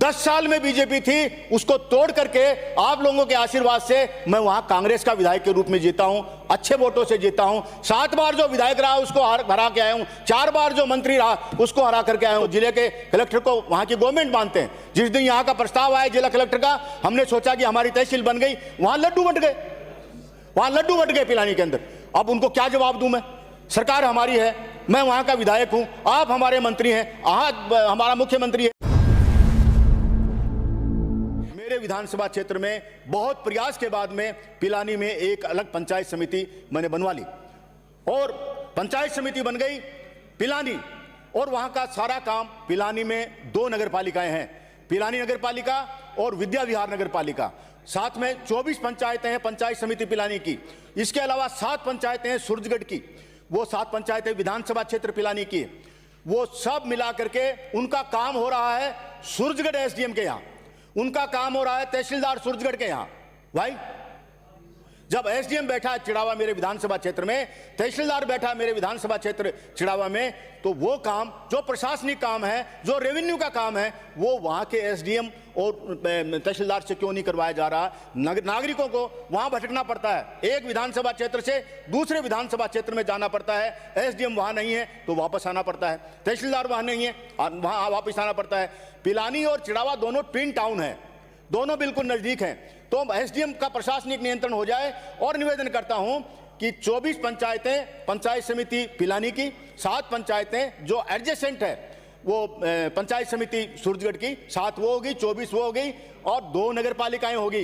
10 साल में बीजेपी थी, उसको तोड़ करके आप लोगों के आशीर्वाद से मैं वहां कांग्रेस का विधायक के रूप में जीता हूं, अच्छे वोटों से जीता हूं। 7 बार जो विधायक रहा उसको हरा के आया हूं, 4 बार जो मंत्री रहा उसको हरा करके आया हूं। जिले के कलेक्टर को वहां की गवर्नमेंट मानते हैं। जिस दिन यहां का प्रस्ताव आया जिला कलेक्टर का, हमने सोचा कि हमारी तहसील बन गई, वहां लड्डू बंट गए, वहां लड्डू बंट गए पिलानी के अंदर। अब उनको क्या जवाब दूं मैं? सरकार हमारी है, मैं वहां का विधायक हूं, आप हमारे मंत्री हैं, आप हमारा मुख्यमंत्री है। मेरे विधानसभा क्षेत्र में बहुत प्रयास के बाद में पिलानी में एक अलग पंचायत समिति मैंने बनवा ली और पंचायत समिति बन गई पिलानी। और वहां का सारा काम, पिलानी में 2 नगर पालिकाएं हैं, पिलानी नगर पालिका और विद्या विहार नगर पालिका। साथ में 24 पंचायतें हैं पंचायत समिति पिलानी की। इसके अलावा 7 पंचायतें हैं सूरजगढ़ की, वो 7 पंचायतें विधानसभा क्षेत्र पिलानी की। वो सब मिला करके उनका काम हो रहा है सूरजगढ़ एसडीएम के यहाँ, उनका काम हो रहा है तहसीलदार सूरजगढ़ के यहाँ। भाई, जब एसडीएम बैठा है चिड़ावा मेरे विधानसभा क्षेत्र में, तहसीलदार बैठा मेरे विधानसभा क्षेत्र चिड़ावा में, तो वो काम जो प्रशासनिक काम है, जो रेवेन्यू का काम है, वो वहां के एसडीएम और तहसीलदार से क्यों नहीं करवाया जा रहा? नागरिकों को वहां भटकना पड़ता है, एक विधानसभा क्षेत्र से दूसरे विधानसभा क्षेत्र में जाना पड़ता है। एसडीएम वहां नहीं है तो वापस आना पड़ता है, तहसीलदार वहां नहीं है वहां वापस आना पड़ता है। पिलानी और चिड़ावा दोनों ट्विन टाउन है, दोनों बिल्कुल नजदीक हैं। तो एसडीएम का प्रशासनिक नियंत्रण हो जाए। और निवेदन करता हूं कि 24 पंचायतें पंचायत समिति पिलानी की, 7 पंचायतें जो एडजेसेंट है वो पंचायत समिति सूरजगढ़ की, 7 वो होगी, 24 वो होगी और 2 नगर पालिकाएं होगी,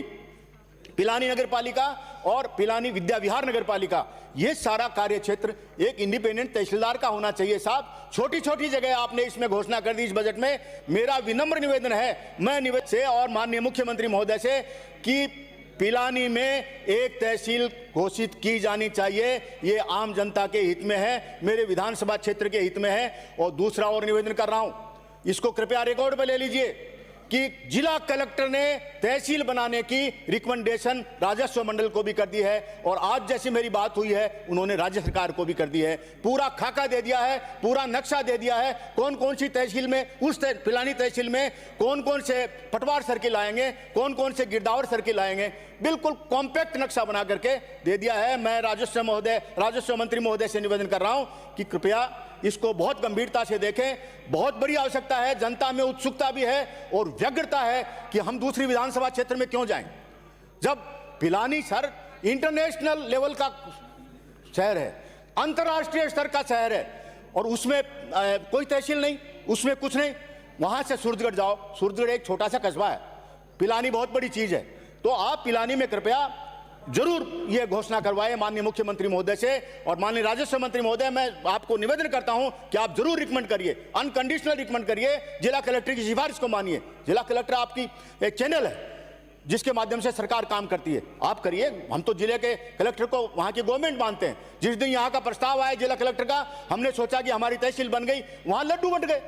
पिलानी नगर पालिका और पिलानी विद्या विहार नगर पालिका। ये सारा कार्य क्षेत्र एक इंडिपेंडेंट तहसीलदार का होना चाहिए साहब। छोटी छोटी जगह आपने इसमें घोषणा कर दी इस बजट में। मेरा विनम्र निवेदन है, मैं निवेदन से और माननीय मुख्यमंत्री महोदय से, कि पिलानी में एक तहसील घोषित की जानी चाहिए। ये आम जनता के हित में है, मेरे विधानसभा क्षेत्र के हित में है। और दूसरा और निवेदन कर रहा हूं, इसको कृपया रिकॉर्ड पर ले लीजिए कि जिला कलेक्टर ने तहसील बनाने की रिकमेंडेशन राजस्व मंडल को भी कर दी है और आज जैसी मेरी बात हुई है उन्होंने राज्य सरकार को भी कर दी है। पूरा खाका दे दिया है, पूरा नक्शा दे दिया है, कौन कौन सी तहसील में, उस पिलानी तहसील में कौन कौन से पटवार सर्किल आएंगे, कौन कौन से गिरदावर सर्किल आएंगे, बिल्कुल कॉम्पैक्ट नक्शा बना करके दे दिया है। मैं राजस्व मंत्री महोदय से निवेदन कर रहा हूं कि कृपया इसको बहुत गंभीरता से देखें। बहुत बड़ी आवश्यकता है, जनता में उत्सुकता भी है और व्यग्रता है कि हम दूसरी विधानसभा क्षेत्र में क्यों जाएं, जब पिलानी सर इंटरनेशनल लेवल का शहर है, अंतर्राष्ट्रीय स्तर का शहर है और उसमें कोई तहसील नहीं, उसमें कुछ नहीं। वहां से सूरजगढ़ जाओ, सूरजगढ़ एक छोटा सा कस्बा है, पिलानी बहुत बड़ी चीज है। तो आप पिलानी में कृपया जरूर ये घोषणा करवाएं माननीय मुख्यमंत्री महोदय से। और माननीय राजस्व मंत्री महोदय, मैं आपको निवेदन करता हूं कि आप जरूर रिकमेंड करिए, अनकंडीशनल रिकमेंड करिए, जिला कलेक्टर की सिफारिश को मानिए। जिला कलेक्टर आपकी एक चैनल है जिसके माध्यम से सरकार काम करती है, आप करिए। हम तो जिले के कलेक्टर को वहां की गवर्नमेंट मानते हैं। जिस दिन यहां का प्रस्ताव आया जिला कलेक्टर का, हमने सोचा कि हमारी तहसील बन गई, वहां लड्डू बंट गए,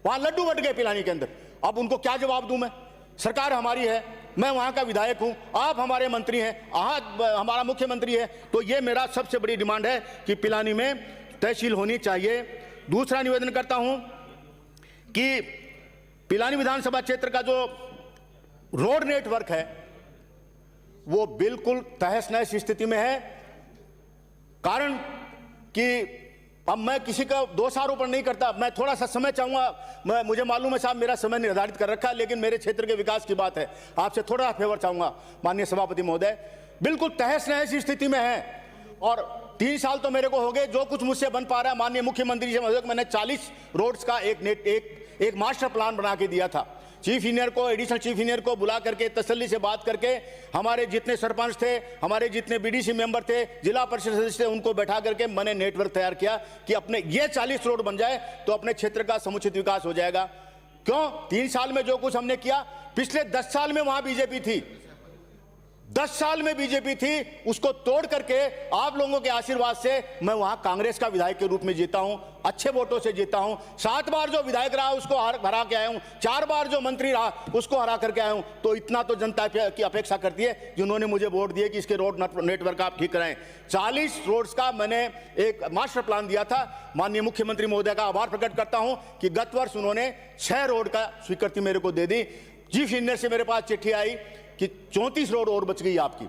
वहां लड्डू बंट गए पिलानी के अंदर। अब उनको क्या जवाब दूं मैं? सरकार हमारी है, मैं वहां का विधायक हूं, आप हमारे मंत्री हैं, आप हमारा मुख्यमंत्री है। तो ये मेरा सबसे बड़ी डिमांड है कि पिलानी में तहसील होनी चाहिए। दूसरा निवेदन करता हूं कि पिलानी विधानसभा क्षेत्र का जो रोड नेटवर्क है वो बिल्कुल तहस नहस स्थिति में है। कारण कि अब मैं किसी का दोषारोपण नहीं करता, मैं थोड़ा सा समय चाहूंगा। मुझे मालूम है साहब मेरा समय निर्धारित कर रखा है, लेकिन मेरे क्षेत्र के विकास की बात है, आपसे थोड़ा फेवर चाहूंगा माननीय सभापति महोदय। बिल्कुल तहस नहस स्थिति में है और 3 साल तो मेरे को हो गए। जो कुछ मुझसे बन पा रहा है, माननीय मुख्यमंत्री जी महोदय, मैंने 40 रोड्स का एक मास्टर प्लान बना के दिया था। चीफ इंजीनियर को, एडिशनल चीफ इंजीनियर को बुला करके तसल्ली से बात करके, हमारे जितने सरपंच थे, हमारे जितने बीडीसी मेंबर थे, जिला परिषद सदस्य थे, उनको बैठा करके मैंने नेटवर्क तैयार किया कि अपने ये 40 रोड बन जाए तो अपने क्षेत्र का समुचित विकास हो जाएगा। क्यों? 3 साल में जो कुछ हमने किया, पिछले 10 साल में वहां बीजेपी थी, 10 साल में बीजेपी थी, उसको तोड़ करके आप लोगों के आशीर्वाद से मैं वहां कांग्रेस का विधायक के रूप में जीता हूं, अच्छे वोटों से जीता हूं। 7 बार जो विधायक रहा उसको हरा के आया हूं, 4 बार जो मंत्री रहा उसको हरा करके आया हूं। तो इतना तो जनता की अपेक्षा करती है जिन्होंने मुझे वोट दिए कि इसके रोड नेटवर्क आप ठीक कराएं। 40 रोड्स का मैंने एक मास्टर प्लान दिया था। माननीय मुख्यमंत्री महोदय का आभार प्रकट करता हूं कि गत वर्ष उन्होंने 6 रोड का स्वीकृति मेरे को दे दी। चीफ इंजीनियर से मेरे पास चिट्ठी आई कि 34 रोड और बच गई आपकी।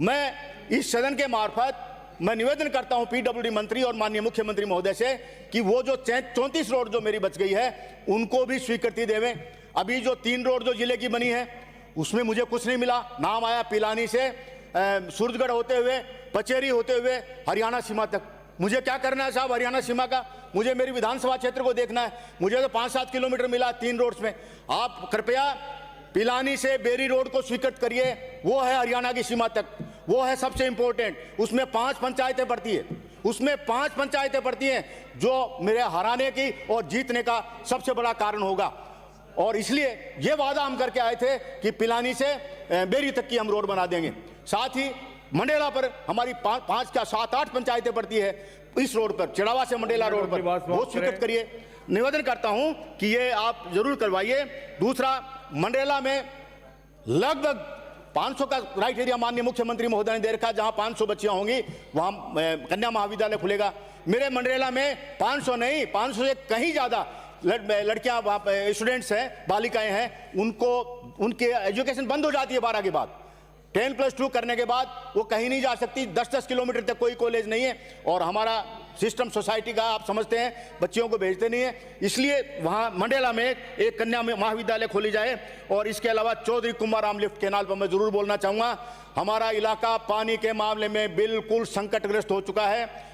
मैं इस सदन के मार्फत मैं निवेदन करता हूं पीडब्ल्यूडी मंत्री और माननीय मुख्यमंत्री महोदय से कि वो जो 34 रोड जो मेरी बच गई है उनको भी स्वीकृति देवें। अभी जो 3 रोड जो जिले की बनी है उसमें मुझे कुछ नहीं मिला। नाम आया पिलानी से सूरजगढ़ होते हुए पचेरी होते हुए हरियाणा सीमा तक। मुझे क्या करना है साहब हरियाणा सीमा का? मुझे मेरी विधानसभा क्षेत्र को देखना है। मुझे तो 5-7 किलोमीटर मिला 3 रोड्स में। आप कृपया पिलानी से बेरी रोड को स्वीकृत करिए, वो है हरियाणा की सीमा तक, वो है सबसे इंपॉर्टेंट। उसमें 5 पंचायतें पड़ती है, उसमें 5 पंचायतें पड़ती हैं जो मेरे हराने की और जीतने का सबसे बड़ा कारण होगा। और इसलिए ये वादा हम करके आए थे कि पिलानी से बेरी तक की हम रोड बना देंगे। साथ ही मंडेला पर हमारी 5 क्या 7-8 पंचायतें पड़ती है इस रोड पर, चिड़ावा से मंडेला रोड पर, वो स्वीकृत करिए। निवेदन करता हूं कि ये आप जरूर करवाइए। दूसरा, मंडेला में लगभग 500 का राइट एरिया माननीय मुख्यमंत्री महोदय ने दे रखा। जहां 500 बच्चियां होंगी वहां कन्या महाविद्यालय खुलेगा। मेरे मंडेला में 500 नहीं, 500 से कहीं ज्यादा लड़कियां स्टूडेंट्स हैं, बालिकाएं हैं, उनके एजुकेशन बंद हो जाती है 12 के बाद। 10+2 करने के बाद वो कहीं नहीं जा सकती। 10-10 किलोमीटर तक कोई कॉलेज नहीं है। और हमारा सिस्टम सोसाइटी का आप समझते हैं, बच्चियों को भेजते नहीं है। इसलिए वहाँ मंडेला में एक कन्या महाविद्यालय खोली जाए। और इसके अलावा चौधरी कुंभाराम लिफ्ट कैनाल पर मैं जरूर बोलना चाहूँगा, हमारा इलाका पानी के मामले में बिल्कुल संकटग्रस्त हो चुका है।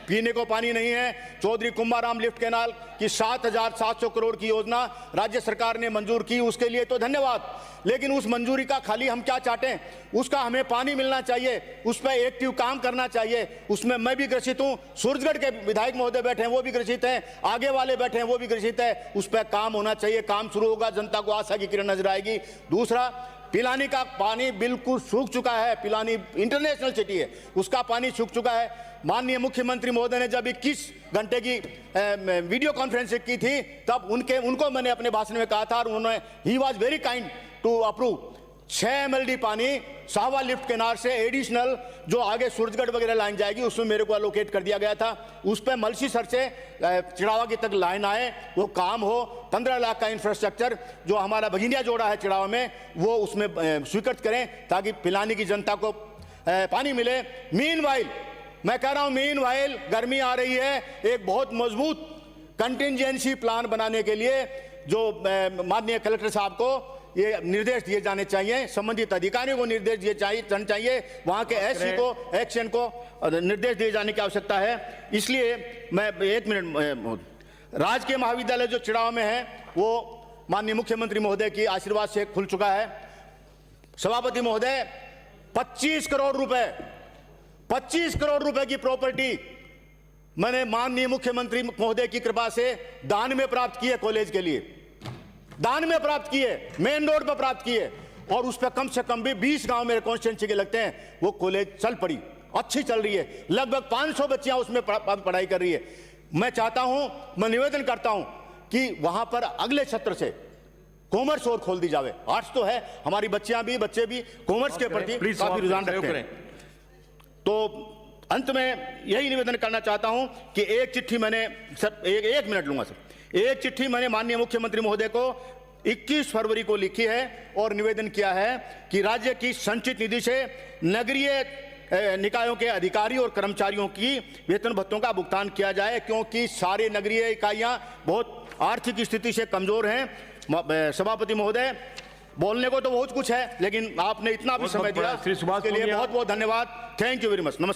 पीने को पानी नहीं है। चौधरी कुंभाराम लिफ्ट कैनाल की 7,700 करोड़ की योजना राज्य सरकार ने मंजूर की, उसके लिए तो धन्यवाद। लेकिन उस मंजूरी का खाली हम क्या चाहते, उसका हमें पानी मिलना चाहिए, उस पर एक्टिव काम करना चाहिए। उसमें मैं भी ग्रसित हूं, सूरजगढ़ के विधायक महोदय बैठे हैं वो भी ग्रसित हैं, आगे वाले बैठे हैं वो भी ग्रसित है। उस पर काम होना चाहिए। काम शुरू होगा, जनता को आशा की किरण नजर आएगी। दूसरा, पिलानी का पानी बिल्कुल सूख चुका है। पिलानी इंटरनेशनल सिटी है, उसका पानी सूख चुका है। माननीय मुख्यमंत्री महोदय ने जब 21 घंटे की वीडियो कॉन्फ्रेंस की थी तब उनको मैंने अपने भाषण में कहा था और उन्होंने he was very kind to approve 6 MLD पानी साहवा लिफ्ट किनार से एडिशनल जो आगे सूरजगढ़ वगैरह लाइन जाएगी उसमें मेरे को एलोकेट कर दिया गया था। उस पर मलसीसर से चिड़ावा की तक लाइन आए, वो काम हो। 15 लाख का इंफ्रास्ट्रक्चर जो हमारा भगिनिया जोड़ा है चिड़ावा में, वो उसमें स्वीकृत करें ताकि पिलानी की जनता को पानी मिले। मीनवाइल मैं कह रहा हूं, मीनवाइल गर्मी आ रही है, एक बहुत मजबूत कंटिंजेंसी प्लान बनाने के लिए जो माननीय कलेक्टर साहब को ये निर्देश दिए जाने चाहिए, संबंधित अधिकारियों को निर्देश दिए चाहिए, वहां के एससी को एक्शन को निर्देश दिए जाने की आवश्यकता है। इसलिए मैं 1 मिनट, राजकीय महाविद्यालय जो चिड़ावा में है वो माननीय मुख्यमंत्री महोदय की आशीर्वाद से खुल चुका है। सभापति महोदय 25 करोड़ रुपए की प्रॉपर्टी मैंने माननीय मुख्यमंत्री महोदय की कृपा से दान में प्राप्त की है, कॉलेज के लिए दान में प्राप्त की है, मेन रोड पर प्राप्त की है। और उस पर कम से कम भी 20 गांव मेरे कॉन्स्टिट्यूंसी के लगते हैं, वो कॉलेज चल पड़ी, अच्छी चल रही है। लगभग 500 बच्चियां उसमें पढ़ाई कर रही है। मैं चाहता हूं, मैं निवेदन करता हूं कि वहां पर अगले सत्र से कॉमर्स और खोल दी जावे। आर्ट्स तो है, हमारी बच्चियां भी बच्चे भी कॉमर्स के प्रति काफी रुझान रखते हैं। तो अंत में यही निवेदन करना चाहता हूं कि एक चिट्ठी मैंने एक मिनट लूंगा सर, एक चिट्ठी मैंने माननीय मुख्यमंत्री महोदय को 21 फरवरी को लिखी है और निवेदन किया है कि राज्य की संचित निधि से नगरीय निकायों के अधिकारी और कर्मचारियों की वेतन भत्तों का भुगतान किया जाए, क्योंकि सारे नगरीय इकाइयां बहुत आर्थिक स्थिति से कमजोर हैं। सभापति महोदय, बोलने को तो बहुत कुछ है लेकिन आपने इतना भी समय दिया, इसके लिए बहुत बहुत धन्यवाद। Thank you very much. नमस्कार।